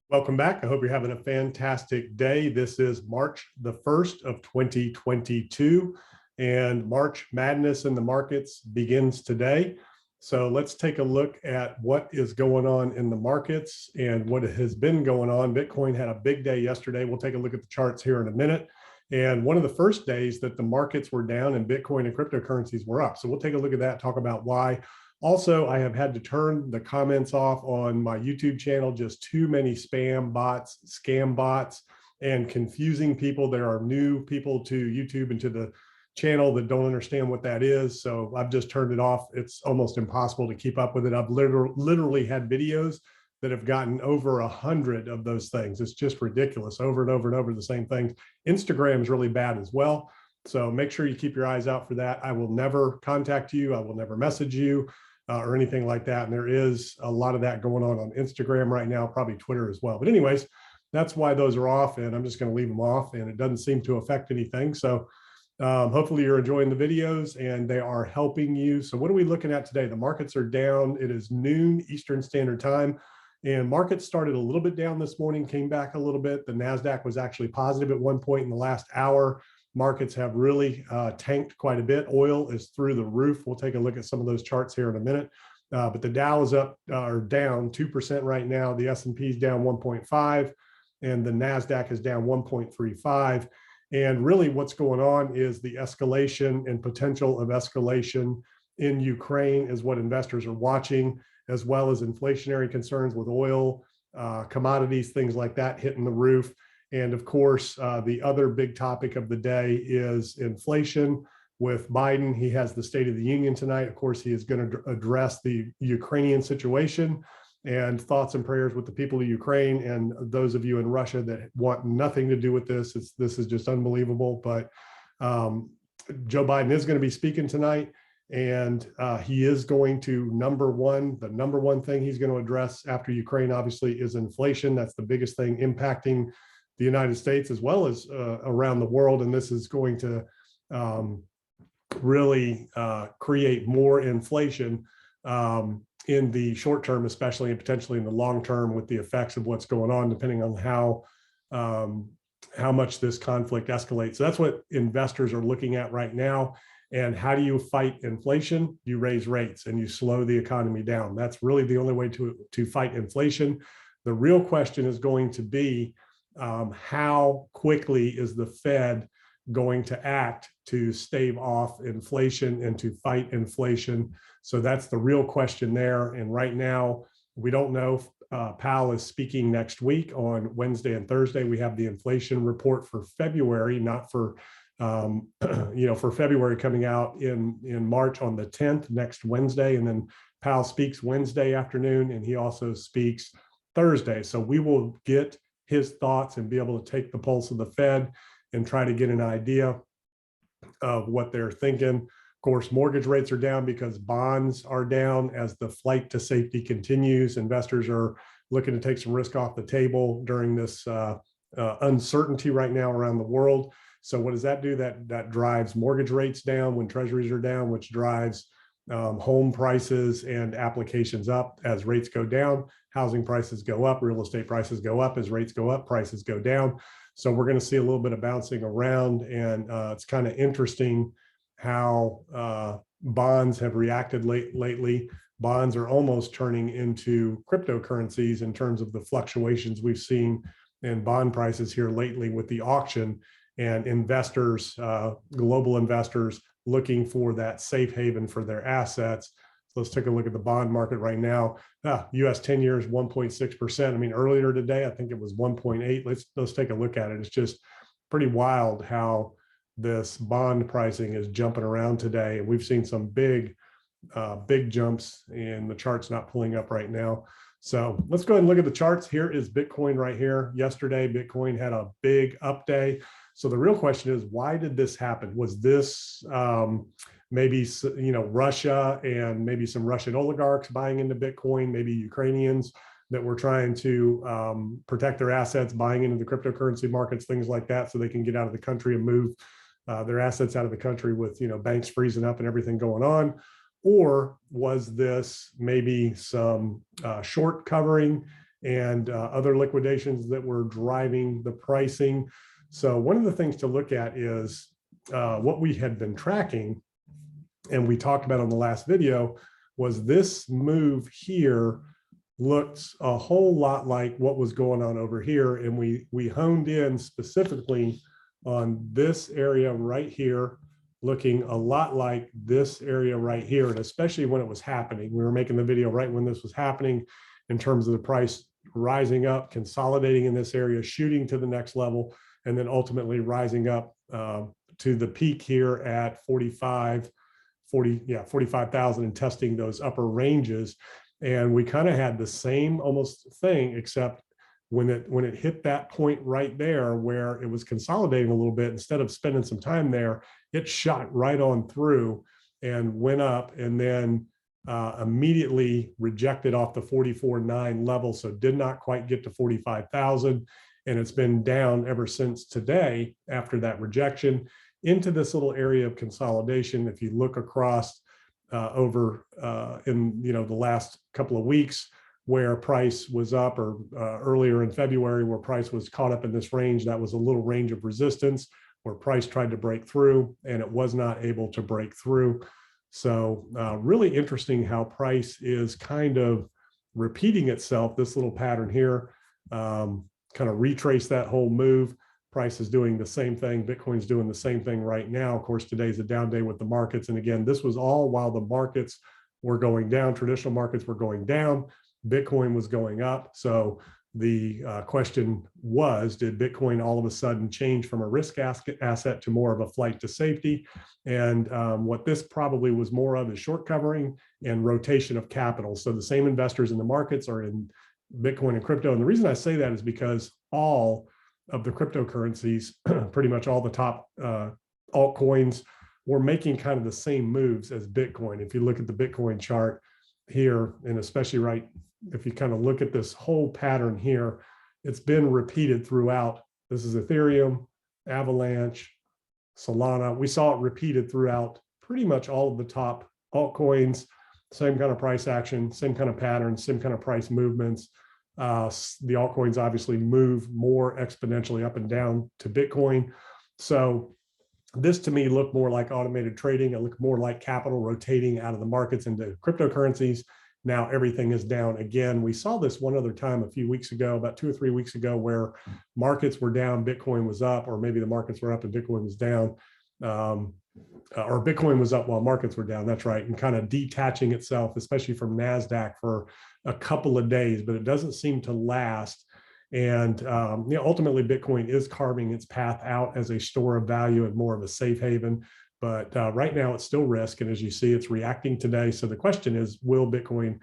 Welcome back. I hope you're having a fantastic day. This is March the 1st of 2022, and March Madness in the markets begins today. So let's take a look at what is going on in the markets and what has been going on. Bitcoin had a big day yesterday. We'll take a look at the charts here in a minute. And one of the first days that the markets were down and Bitcoin and cryptocurrencies were up. So we'll take a look at that, talk about why. Also, I have had to turn the comments off on my YouTube channel. Just too many spam bots, scam bots, and confusing people. There are new people to YouTube and to the channel that don't understand what that is. So I've just turned it off. It's almost impossible to keep up with it. I've literally had videos that have gotten over 100 of those things. It's just ridiculous, over and over and over the same things. Instagram is really bad as well. So make sure you keep your eyes out for that. I will never contact you. I will never message you. Or anything like that. And there is a lot of that going on Instagram right now, probably Twitter as well. But anyways, that's why those are off, and I'm just going to leave them off, and it doesn't seem to affect anything. So hopefully you're enjoying the videos and they are helping you. So what are we looking at today? The markets are down. It is noon Eastern Standard Time, and markets started a little bit down this morning, came back a little bit. The NASDAQ was actually positive at one point in the last hour. Markets have really tanked quite a bit. Oil is through the roof. We'll take a look at some of those charts here in a minute. But the Dow is up or down 2% right now. The S&P is down 1.5, and the NASDAQ is down 1.35. And really what's going on is the escalation and potential of escalation in Ukraine is what investors are watching, as well as inflationary concerns with oil, commodities, things like that hitting the roof. And of course, the other big topic of the day is inflation with Biden. He has the State of the Union tonight. Of course, he is going to address the Ukrainian situation, and thoughts and prayers with the people of Ukraine and those of you in Russia that want nothing to do with this. This is just unbelievable. But Joe Biden is going to be speaking tonight, and he is going to, the number one thing he's going to address after Ukraine, obviously, is inflation. That's the biggest thing impacting the United States as well as around the world. And this is going to really create more inflation in the short term, especially, and potentially in the long term, with the effects of what's going on, depending on how much this conflict escalates. So that's what investors are looking at right now. And how do you fight inflation? You raise rates and you slow the economy down. That's really the only way to fight inflation. The real question is going to be, how quickly is the Fed going to act to stave off inflation and to fight inflation? So that's the real question there. And right now, we don't know. Powell is speaking next week on Wednesday and Thursday. We have the inflation report for February, not for, for February, coming out in March on the 10th, next Wednesday. And then Powell speaks Wednesday afternoon, and he also speaks Thursday. So we will get his thoughts and be able to take the pulse of the Fed and try to get an idea of what they're thinking. Of course, mortgage rates are down because bonds are down as the flight to safety continues. Investors are looking to take some risk off the table during this uncertainty right now around the world. So what does that do? That drives mortgage rates down when treasuries are down, which drives home prices and applications up. As rates go down, housing prices go up, real estate prices go up. As rates go up, prices go down. So we're going to see a little bit of bouncing around, and it's kind of interesting how bonds have reacted lately. Bonds are almost turning into cryptocurrencies in terms of the fluctuations we've seen in bond prices here lately with the auction, and investors, global investors, looking for that safe haven for their assets. So let's take a look at the bond market right now. US 10 years, 1.6%. I mean, earlier today, I think it was 1.8. Let's take a look at it. It's just pretty wild how this bond pricing is jumping around today. And we've seen some big jumps, and the chart's not pulling up right now. So let's go ahead and look at the charts. Here is Bitcoin right here. Yesterday, Bitcoin had a big up day. So the real question is, why did this happen? Was this maybe, Russia and maybe some Russian oligarchs buying into Bitcoin, maybe Ukrainians that were trying to protect their assets, buying into the cryptocurrency markets, things like that, so they can get out of the country and move their assets out of the country with, banks freezing up and everything going on? Or was this maybe some short covering and other liquidations that were driving the pricing. So one of the things to look at is what we had been tracking, and we talked about on the last video, was this move here looked a whole lot like what was going on over here. And we honed in specifically on this area right here, looking a lot like this area right here. And especially when it was happening, we were making the video right when this was happening, in terms of the price rising up, consolidating in this area, shooting to the next level, and then ultimately rising up to the peak here at 45,000 and testing those upper ranges. And we kind of had the same almost thing, except when it hit that point right there where it was consolidating a little bit, instead of spending some time there, it shot right on through and went up, and then immediately rejected off the 44.9 level. So did not quite get to 45,000. And it's been down ever since today after that rejection into this little area of consolidation. If you look across over in the last couple of weeks, where price was up, or earlier in February where price was caught up in this range, that was a little range of resistance where price tried to break through and it was not able to break through. So really interesting how price is kind of repeating itself, this little pattern here, kind of retrace that whole move. Price is doing the same thing. Bitcoin's doing the same thing right now. Of course, today's a down day with the markets. And again, this was all while the markets were going down. Traditional markets were going down. Bitcoin was going up. So the question was, did Bitcoin all of a sudden change from a risk asset to more of a flight to safety? And what this probably was more of is short covering and rotation of capital. So the same investors in the markets are in Bitcoin and crypto. And the reason I say that is because all of the cryptocurrencies, pretty much all the top altcoins, were making kind of the same moves as Bitcoin. If you look at the Bitcoin chart here, and especially if you kind of look at this whole pattern here, it's been repeated throughout. This is Ethereum, Avalanche, Solana. We saw it repeated throughout pretty much all of the top altcoins. Same kind of price action, same kind of pattern, same kind of price movements. The altcoins obviously move more exponentially up and down to Bitcoin. So this to me looked more like automated trading. It looked more like capital rotating out of the markets into cryptocurrencies. Now everything is down again. We saw this one other time a few weeks ago, about 2 or 3 weeks ago, where markets were down, Bitcoin was up, or maybe the markets were up and Bitcoin was down. Or Bitcoin was up while markets were down, that's right, and kind of detaching itself, especially from NASDAQ, for a couple of days, but it doesn't seem to last. And ultimately, Bitcoin is carving its path out as a store of value and more of a safe haven. But right now, it's still risk, and as you see, it's reacting today. So the question is, will Bitcoin,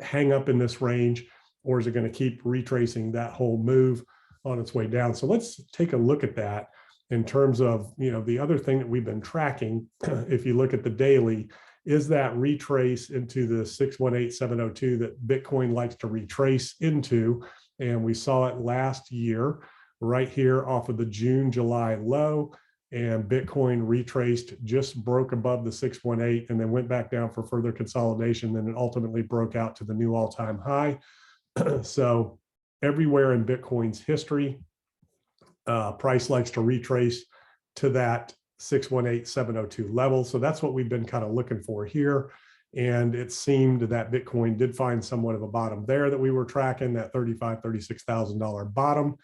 hang up in this range, or is it going to keep retracing that whole move on its way down? So let's take a look at that. In terms of, the other thing that we've been tracking, if you look at the daily, is that retrace into the 618702 that Bitcoin likes to retrace into. And we saw it last year right here off of the June, July low, and Bitcoin retraced, just broke above the 618 and then went back down for further consolidation. Then it ultimately broke out to the new all-time high. So everywhere in Bitcoin's history, price likes to retrace to that 618702 level. So that's what we've been kind of looking for here. And it seemed that Bitcoin did find somewhat of a bottom there that we were tracking, that $35,000, $36,000 bottom.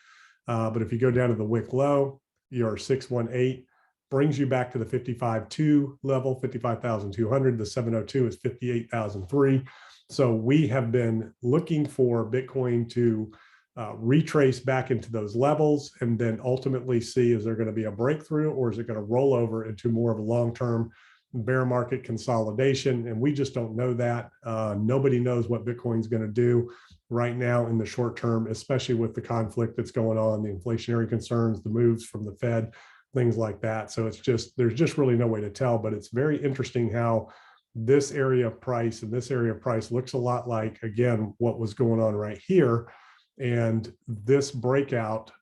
But if you go down to the wick low, your 618 brings you back to the 55.2 level, 55,200. The 702 is 58,003. So we have been looking for Bitcoin to retrace back into those levels, and then ultimately see, is there going to be a breakthrough, or is it going to roll over into more of a long-term bear market consolidation? And we just don't know that. Nobody knows what Bitcoin's going to do right now in the short term, especially with the conflict that's going on, the inflationary concerns, the moves from the Fed, things like that. So there's just really no way to tell. But it's very interesting how this area of price and this area of price looks a lot like, again, what was going on right here. And this breakout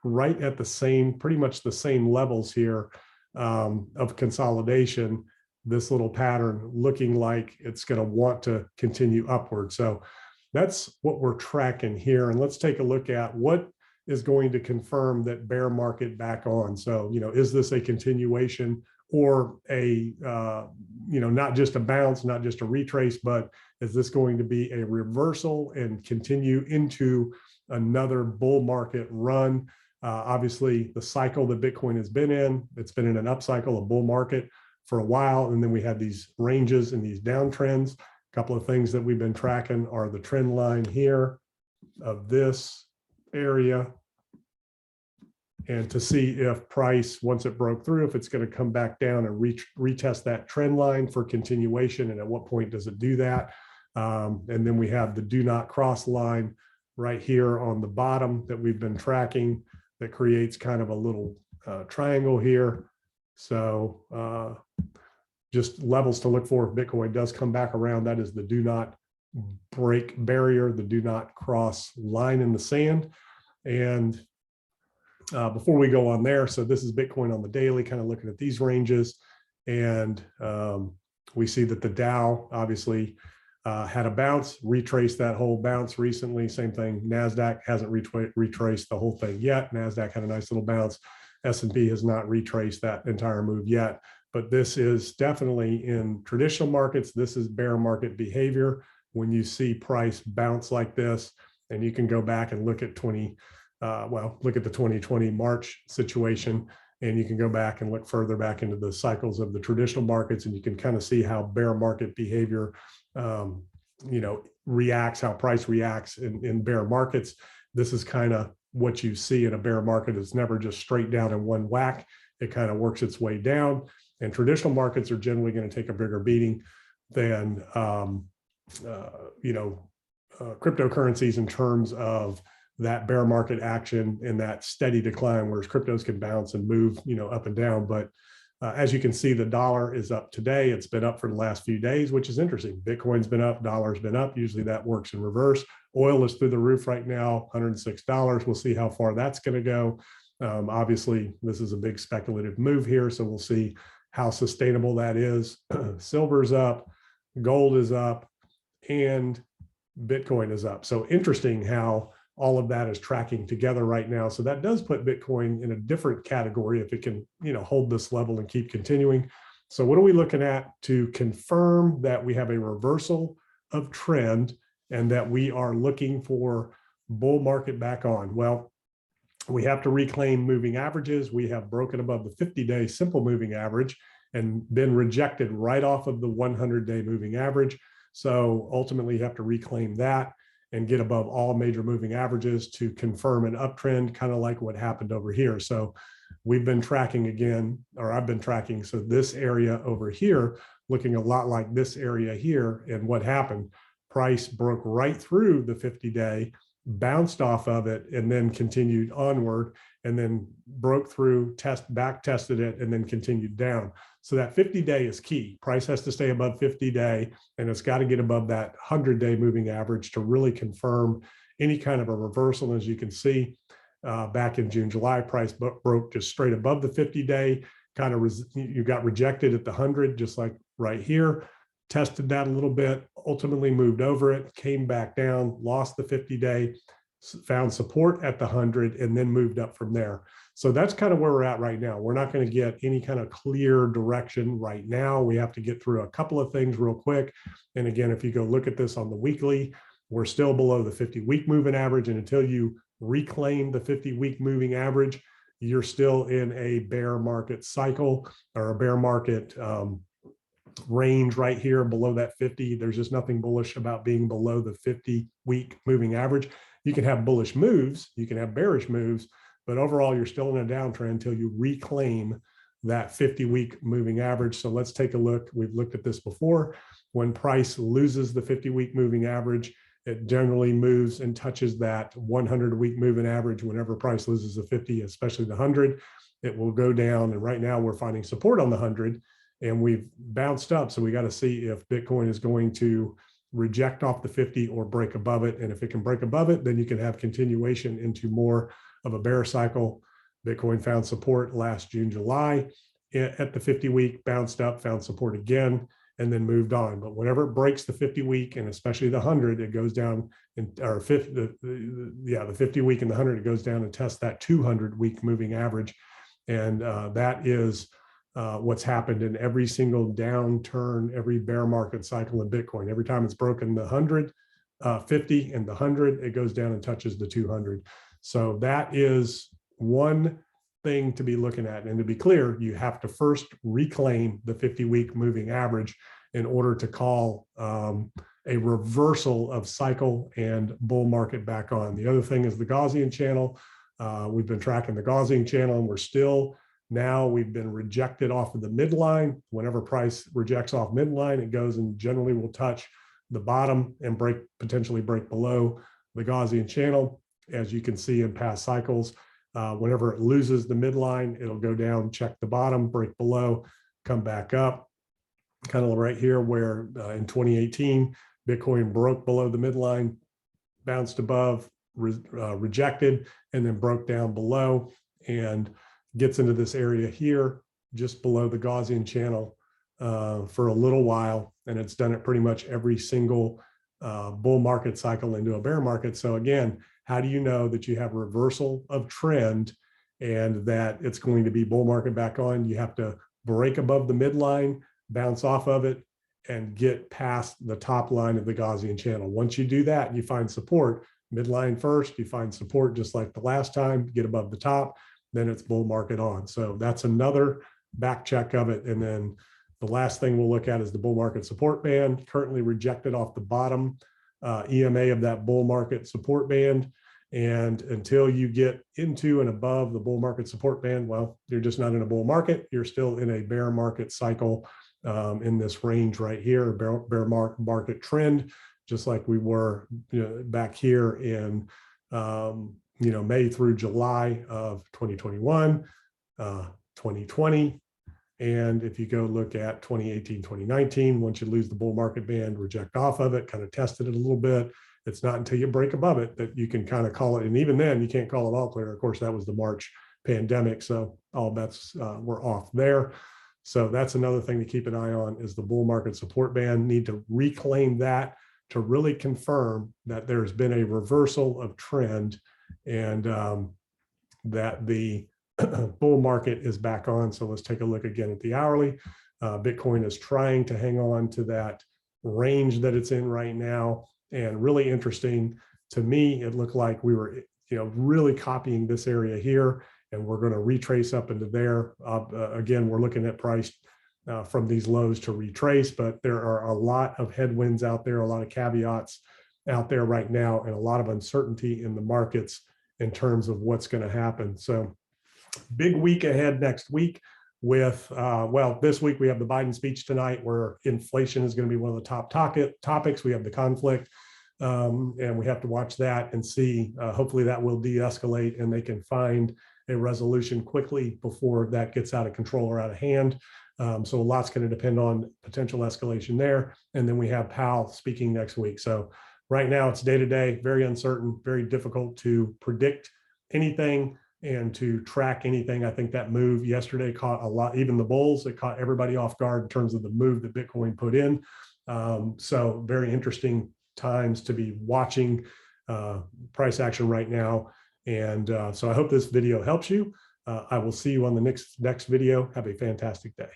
right at the same, pretty much the same levels here of consolidation, this little pattern looking like it's going to want to continue upward. So that's what we're tracking here. And let's take a look at what is going to confirm that bear market back on. So, is this a continuation or a, not just a bounce, not just a retrace, but is this going to be a reversal and continue into another bull market run? Obviously, the cycle that Bitcoin has been in, it's been in an upcycle, a bull market for a while. And then we had these ranges and these downtrends. A couple of things that we've been tracking are the trend line here of this area, and to see if price, once it broke through, if it's going to come back down and retest that trend line for continuation, and at what point does it do that. And then we have the do not cross line right here on the bottom that we've been tracking that creates kind of a little triangle here. So just levels to look for if Bitcoin does come back around. That is the do not break barrier, the do not cross line in the sand. And before we go on there, so this is Bitcoin on the daily, kind of looking at these ranges. And we see that the Dow obviously had a bounce, retraced that whole bounce recently. Same thing, NASDAQ hasn't retraced the whole thing yet. NASDAQ had a nice little bounce. S&P has not retraced that entire move yet. But this is definitely in traditional markets, this is bear market behavior. When you see price bounce like this, and you can go back and look at look at the 2020 March situation, and you can go back and look further back into the cycles of the traditional markets, and you can kind of see how bear market behavior, reacts, how price reacts in bear markets. This is kind of what you see in a bear market. It's never just straight down in one whack. It kind of works its way down. And traditional markets are generally going to take a bigger beating than, cryptocurrencies in terms of that bear market action and that steady decline, whereas cryptos can bounce and move, up and down. But as you can see, the dollar is up today. It's been up for the last few days, which is interesting. Bitcoin's been up, dollar's been up. Usually that works in reverse. Oil is through the roof right now, $106. We'll see how far that's going to go. Obviously, this is a big speculative move here, so we'll see how sustainable that is. Silver's up, gold is up, and Bitcoin is up. So interesting how all of that is tracking together right now. So that does put Bitcoin in a different category if it can, hold this level and keep continuing. So what are we looking at to confirm that we have a reversal of trend and that we are looking for bull market back on? Well, we have to reclaim moving averages. We have broken above the 50-day simple moving average and been rejected right off of the 100-day moving average. So ultimately you have to reclaim that and get above all major moving averages to confirm an uptrend, kind of like what happened over here. So we've been tracking again, or I've been tracking. So this area over here, looking a lot like this area here. And what happened? Price broke right through the 50-day, bounced off of it, and then continued onward, and then broke through, back tested it, and then continued down. So that 50-day is key. Price has to stay above 50-day, and it's got to get above that 100-day moving average to really confirm any kind of a reversal. As you can see, back in June, July, price broke just straight above the 50-day, you got rejected at the 100, just like right here, tested that a little bit, ultimately moved over it, came back down, lost the 50-day, found support at the 100, and then moved up from there. So that's kind of where we're at right now. We're not going to get any kind of clear direction right now. We have to get through a couple of things real quick. And again, if you go look at this on the weekly, we're still below the 50-week moving average. And until you reclaim the 50-week moving average, you're still in a bear market cycle or a bear market range right here below that 50. There's just nothing bullish about being below the 50-week moving average. You can have bullish moves, you can have bearish moves, but overall you're still in a downtrend until you reclaim that 50-week moving average. So let's take a look. We've looked at this before. When price loses the 50-week moving average, it generally moves and touches that 100-week moving average. Whenever price loses the 50, especially the 100, it will go down. And right now we're finding support on the 100, and we've bounced up. So we got to see if Bitcoin is going to reject off the 50 or break above it. And if it can break above it, then you can have continuation into more of a bear cycle. Bitcoin found support last June, July at the 50-week, bounced up, found support again, and then moved on. But whenever it breaks the 50-week and especially the 100, it goes down, or 50, the 50-week and the 100, it goes down and tests that 200-week moving average. And that is what's happened in every single downturn, every bear market cycle in Bitcoin. Every time it's broken the 100, 50 and the 100, it goes down and touches the 200. So that is one thing to be looking at. And to be clear, you have to first reclaim the 50-week moving average in order to call a reversal of cycle and bull market back on. The other thing is the Gaussian channel. We've been tracking the Gaussian channel, and we've been rejected off of the midline. Whenever price rejects off midline, it goes and generally will touch the bottom and potentially break below the Gaussian channel. As you can see in past cycles, whenever it loses the midline, it'll go down, check the bottom, break below, come back up. Kind of right here where in 2018, Bitcoin broke below the midline, bounced above, rejected, and then broke down below and gets into this area here, just below the Gaussian channel for a little while. And it's done it pretty much every single bull market cycle into a bear market. So again, how do you know that you have reversal of trend and that it's going to be bull market back on? You have to break above the midline, bounce off of it, and get past the top line of the Gaussian channel. Once you do that, you find support. Midline first, you find support just like the last time, get above the top, then it's bull market on. So that's another back check of it. And then the last thing we'll look at is the bull market support band, currently rejected off the bottom EMA of that bull market support band. And until you get into and above the bull market support band, well, you're just not in a bull market. You're still in a bear market cycle in this range right here, bear market trend, just like we were back here in May through July of 2021, 2020. And if you go look at 2018, 2019, once you lose the bull market band, reject off of it, kind of tested it a little bit. It's not until you break above it that you can kind of call it. And even then, you can't call it all clear. Of course, that was the March pandemic. So all bets were off there. So that's another thing to keep an eye on is the bull market support band. Need to reclaim that to really confirm that there's been a reversal of trend and that the bull market is back on. So let's take a look again at the hourly. Bitcoin is trying to hang on to that range that it's in right now. And really interesting to me, it looked like we were, really copying this area here, and we're going to retrace up into there. Again, we're looking at price from these lows to retrace, but there are a lot of headwinds out there, a lot of caveats out there right now, and a lot of uncertainty in the markets in terms of what's going to happen. So big week ahead next week with, this week we have the Biden speech tonight where inflation is going to be one of the top topics. We have the conflict and we have to watch that and see, hopefully that will de-escalate and they can find a resolution quickly before that gets out of control or out of hand. So a lot's going to depend on potential escalation there. And then we have Powell speaking next week. So right now it's day to day, very uncertain, very difficult to predict anything and to track anything. I think that move yesterday caught a lot, even the bulls, it caught everybody off guard in terms of the move that Bitcoin put in. So very interesting times to be watching price action right now. And so I hope this video helps you. I will see you on the next video. Have a fantastic day.